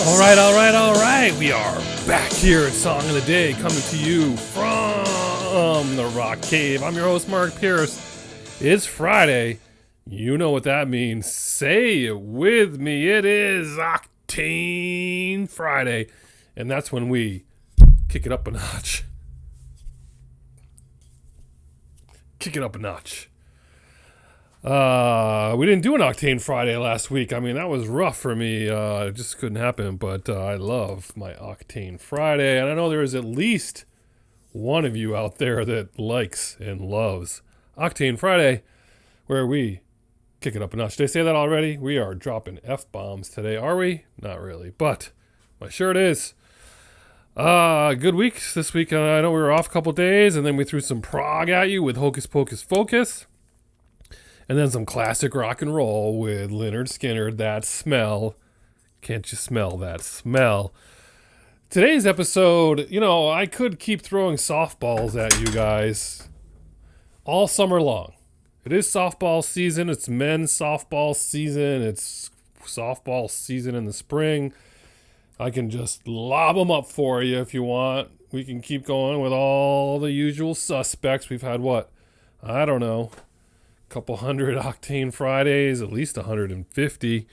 All right. We are back here at Song of the Day, coming to you from the Rock Cave. I'm your host, Mark Pierce. It's Friday. You know what that means. Say it with me. It is Octane Friday. And that's when we kick it up a notch. We didn't do an Octane Friday last week. I mean, that was rough for me. It just couldn't happen, but I love my Octane Friday, and I know there is at least one of you out there that likes and loves Octane Friday, where we kick it up a notch. Did I say that already? We are dropping F-bombs today, are we? Not really, but my shirt is. Good week this week. I know we were off a couple days, and then we threw some prog at you with Hocus Pocus Focus. And then some classic rock and roll with Lynyrd Skynyrd, That Smell. Can't you smell that smell? Today's episode, I could keep throwing softballs at you guys all summer long. It is softball season. It's men's softball season. It's softball season in the spring. I can just lob them up for you if you want. We can keep going with all the usual suspects. We've had I don't know. Couple hundred Octane Fridays, at least 150. We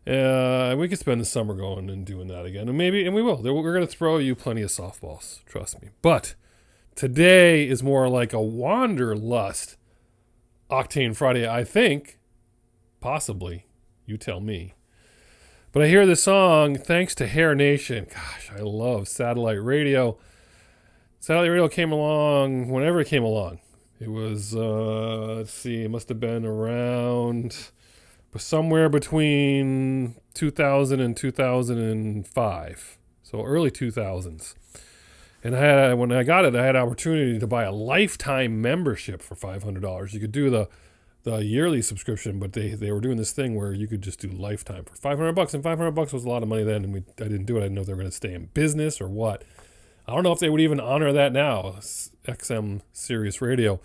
could spend the summer going and doing that again. And we will. We're going to throw you plenty of softballs. Trust me. But today is more like a wanderlust Octane Friday, I think. Possibly. You tell me. But I hear this song thanks to Hair Nation. Gosh, I love satellite radio. Satellite radio came along whenever it came along. It was, it must have been around somewhere between 2000 and 2005. So early 2000s. And when I got it, I had an opportunity to buy a lifetime membership for $500. You could do the yearly subscription, but they were doing this thing where you could just do lifetime for $500. And $500 was a lot of money then, and I didn't do it. I didn't know if they were going to stay in business or what. I don't know if they would even honor that now, XM Sirius Radio,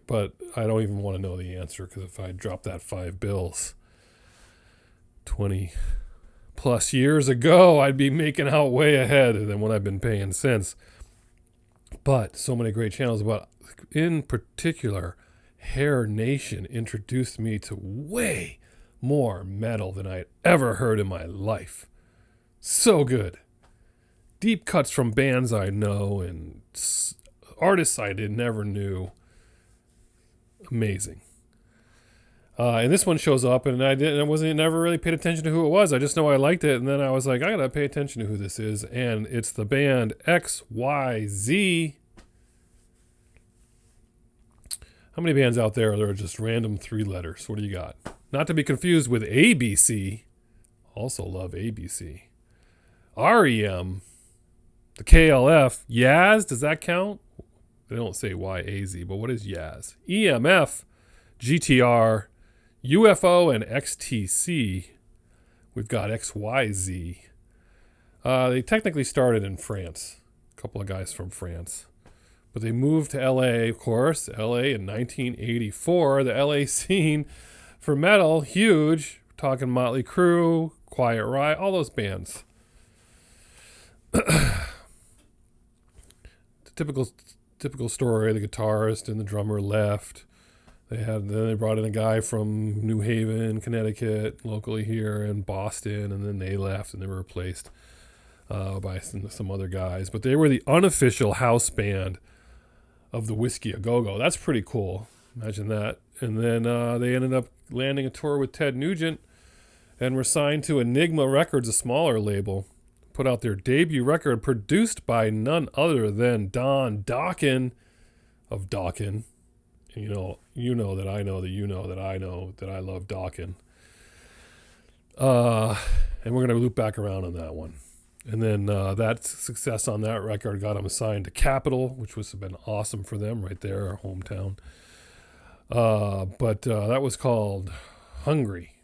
but I don't even want to know the answer, because if I dropped that $5 20 plus years ago, I'd be making out way ahead than what I've been paying since. But so many great channels, but in particular, Hair Nation introduced me to way more metal than I'd ever heard in my life. So good. Deep cuts from bands I know and artists I never knew. Amazing. And this one shows up, and I never really paid attention to who it was. I just know I liked it, and then I was like, I gotta pay attention to who this is, and it's the band XYZ. How many bands out there are just random 3 letters? What do you got? Not to be confused with ABC. Also love ABC. REM. The KLF, Yaz, does that count? They don't say YAZ, but what is Yaz? EMF, GTR, UFO, and XTC. We've got XYZ. They technically started in France. A couple of guys from France. But they moved to LA, of course. LA in 1984. The LA scene for metal, huge. We're talking Motley Crue, Quiet Riot, all those bands. Typical story. The guitarist and the drummer left. Then they brought in a guy from New Haven, Connecticut, locally here in Boston, and then they left and they were replaced by some other guys. But they were the unofficial house band of the Whiskey A Go-Go. That's pretty cool. Imagine that. And then they ended up landing a tour with Ted Nugent and were signed to Enigma Records, a smaller label. Put out their debut record, produced by none other than Don Dokken of Dokken. You know that I know that you know that I know that I love Dokken. And we're going to loop back around on that one. And then that success on that record got them assigned to Capitol, which was been awesome for them right there, our hometown. But that was called Hungry.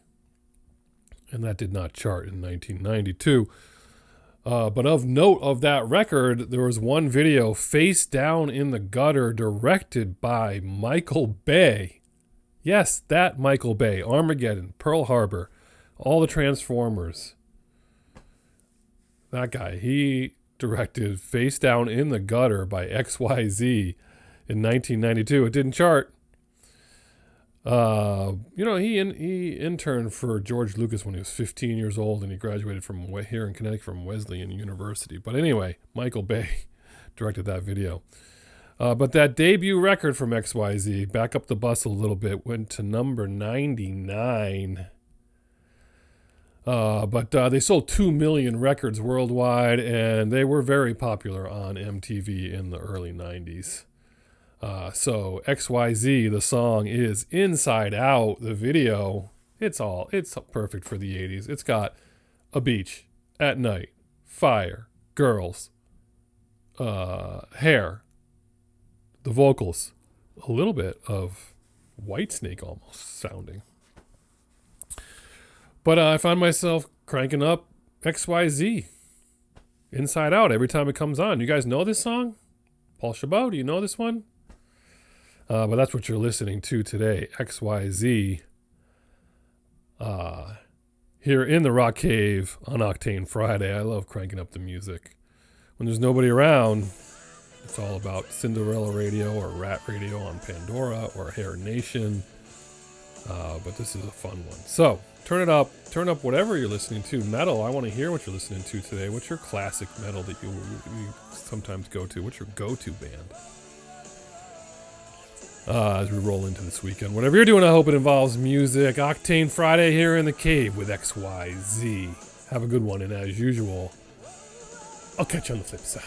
And that did not chart in 1992. But of note of that record, there was one video, Face Down in the Gutter, directed by Michael Bay. Yes, that Michael Bay. Armageddon, Pearl Harbor, all the Transformers. That guy, he directed Face Down in the Gutter by XYZ in 1992. It didn't chart. He interned for George Lucas when he was 15 years old, and he graduated from here in Connecticut from Wesleyan University. But anyway, Michael Bay directed that video. But that debut record from XYZ, back up the bus a little bit, went to number 99. But they sold 2 million records worldwide, and they were very popular on MTV in the early 90s. So XYZ, the song is Inside Out. The video, it's perfect for the 80s. It's got a beach at night, fire, girls, hair, the vocals, a little bit of Whitesnake almost sounding. But I find myself cranking up XYZ, Inside Out, every time it comes on. You guys know this song? Paul Chabot, do you know this one? But that's what you're listening to today, XYZ, here in the Rock Cave on Octane Friday. I love cranking up the music. When there's nobody around, it's all about Cinderella Radio or Rat Radio on Pandora or Hair Nation. But this is a fun one. So turn up whatever you're listening to. Metal, I want to hear what you're listening to today. What's your classic metal that you sometimes go to? What's your go-to band? As we roll into this weekend. Whatever you're doing, I hope it involves music. Octane Friday here in the cave with XYZ. Have a good one, and as usual, I'll catch you on the flip side.